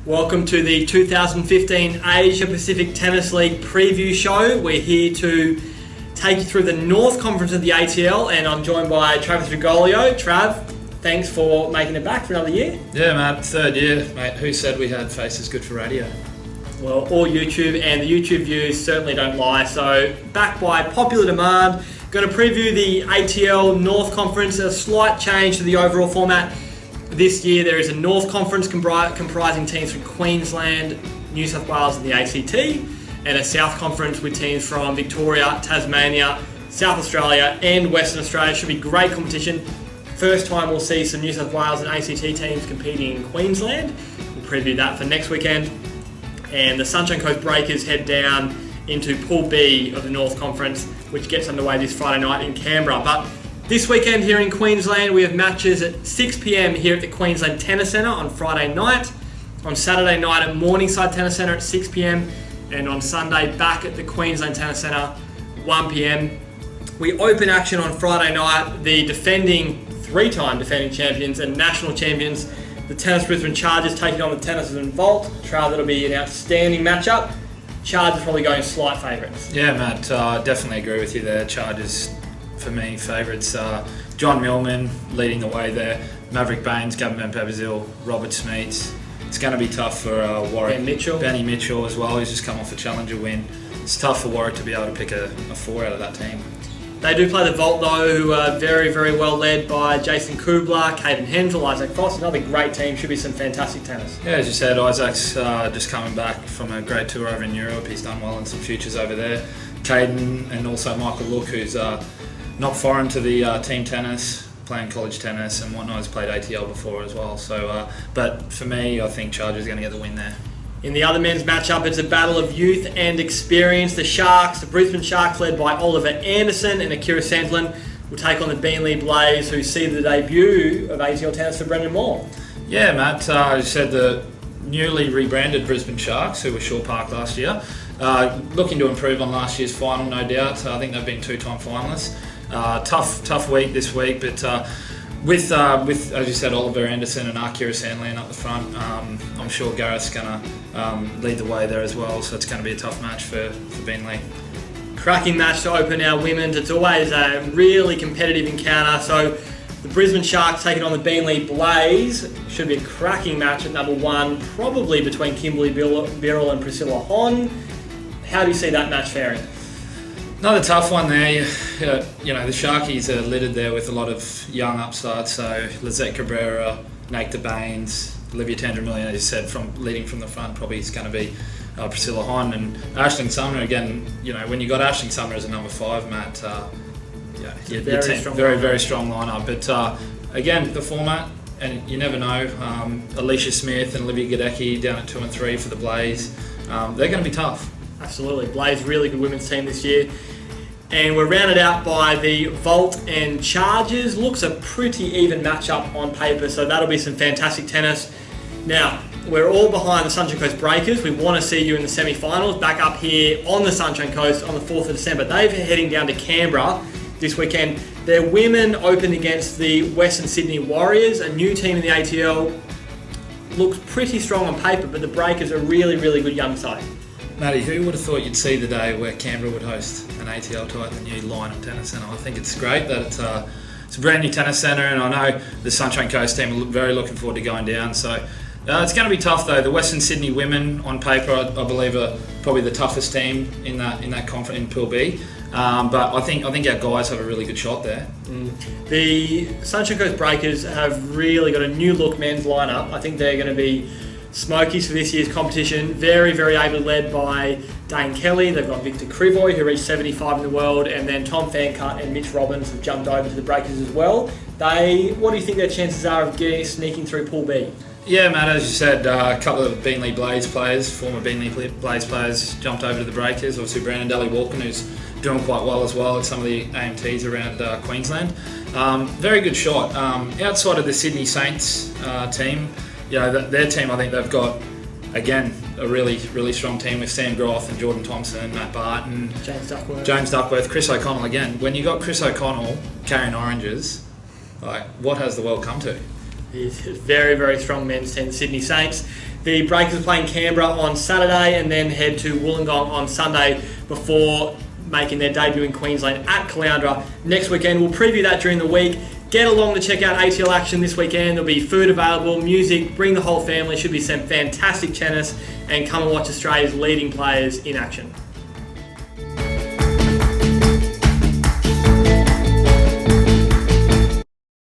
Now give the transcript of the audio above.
Welcome to the 2015 Asia Pacific Tennis League preview show. We're here to take you through the North Conference of the ATL, and I'm joined by Travis Rigolio. Trav, thanks for making it back for another year. Yeah, Matt, third year, mate. Who said we had faces good for radio? Well, all YouTube, and the YouTube views certainly don't lie. So, back by popular demand, going to preview the ATL North Conference, a slight change to the overall format. This year there is a North Conference comprising teams from Queensland, New South Wales and the ACT, and a South Conference with teams from Victoria, Tasmania, South Australia and Western Australia. Should be great competition. First time we'll see some New South Wales and ACT teams competing in Queensland. We'll preview that for next weekend. And the Sunshine Coast Breakers head down into Pool B of the North Conference, which gets underway this Friday night in Canberra. But this weekend here in Queensland, we have matches at 6 p.m. here at the Queensland Tennis Centre on Friday night. On Saturday night at Morningside Tennis Centre at 6 p.m. And on Sunday back at the Queensland Tennis Centre, 1 p.m. We open action on Friday night, the three-time defending champions and national champions, the Tennis Brisbane Chargers taking on the Tennyson Volt. That'll be an outstanding matchup. Chargers probably going slight favourites. Yeah, Matt, definitely agree with you there. Chargers, for me, favourites. John Millman leading the way there. Maverick Baines, Gavin Van Peperzeel, Robert Smeets. It's going to be tough for Warwick. Benny Mitchell as well, who's just come off a Challenger win. It's tough for Warwick to be able to pick a four out of that team. They do play the Volt though, who are very, very well led by Jason Kubler, Caden Hensel, Isaac Frost. Another great team. Should be some fantastic tennis. Yeah, as you said, Isaac's just coming back from a great tour over in Europe. He's done well in some futures over there. Caden and also Michael Look, who's not foreign to the team tennis, playing college tennis and whatnot. Has played ATL before as well. So, but for me, I think Chargers are going to get the win there. In the other men's matchup, it's a battle of youth and experience. The Sharks, the Brisbane Sharks, led by Oliver Anderson and Akira Sandlin, will take on the Bentley Blaze, who see the debut of ATL tennis for Brendan Moore. Yeah, Matt, you said the newly rebranded Brisbane Sharks, who were Shaw Park last year, looking to improve on last year's final, no doubt. I think they've been two-time finalists. Tough week this week, but with as you said, Oliver Anderson and Akira Sandlin up the front, I'm sure Gareth's going to lead the way there as well, so it's going to be a tough match for Bentley. Cracking match to open our women's. It's always a really competitive encounter. So the Brisbane Sharks taking on the Bentley Blaze. Should be a cracking match at number one, probably between Kimberly Birrell and Priscilla Hon. How do you see that match faring? Another tough one there. You know, the Sharkies are littered there with a lot of young upstarts. So Lizette Cabrera, Nate Baines, Olivia Tandramillion, as you said, leading from the front, probably is going to be Priscilla Hon and Aisling Sumner. Again, you know, when you got Aisling Sumner as a number 5, Matt, very strong lineup. But again, the format, and you never know. Alicia Smith and Olivia Gadecki down at 2 and 3 for the Blaze. They're going to be tough. Absolutely. Blaze, really good women's team this year. And we're rounded out by the Volt and Chargers. Looks a pretty even matchup on paper, so that'll be some fantastic tennis. Now, we're all behind the Sunshine Coast Breakers. We want to see you in the semi-finals, back up here on the Sunshine Coast on the 4th of December. They're heading down to Canberra this weekend. Their women open against the Western Sydney Warriors, a new team in the ATL. Looks pretty strong on paper, but the Breakers are a really, really good young side. Matty, who would have thought you'd see the day where Canberra would host an ATL tie at the new Lynham Tennis Centre? I think it's great that it's a brand new tennis centre, and I know the Sunshine Coast team are very looking forward to going down. So it's going to be tough though. The Western Sydney women on paper, I believe, are probably the toughest team in that conference in Pool B. But I think our guys have a really good shot there. The Sunshine Coast Breakers have really got a new look men's lineup. I think they're going to be smokies for this year's competition. Very, very ably led by Dane Kelly. They've got Victor Krivoy, who reached 75 in the world, and then Tom Fancutt and Mitch Robbins have jumped over to the Breakers as well. What do you think their chances are of sneaking through Pool B? Yeah, Matt, as you said, a couple of Bentley Blaze players, former Bentley Blaze players, jumped over to the Breakers. Obviously, Brandon Daly-Walken, who's doing quite well as well at some of the AMTs around Queensland. Very good shot. Outside of the Sydney Saints team, you know, their team, I think they've got, again, a really, really strong team with Sam Groth and Jordan Thompson, Matt Barton, James Duckworth, Chris O'Connell. Again, when you got Chris O'Connell carrying oranges, like, what has the world come to? It's a very, very strong men's team, the Sydney Saints. The Breakers are playing Canberra on Saturday and then head to Wollongong on Sunday before making their debut in Queensland at Caloundra next weekend. We'll preview that during the week. Get along to check out ATL action this weekend. There'll be food available, music, bring the whole family. Should be some fantastic tennis, and come and watch Australia's leading players in action.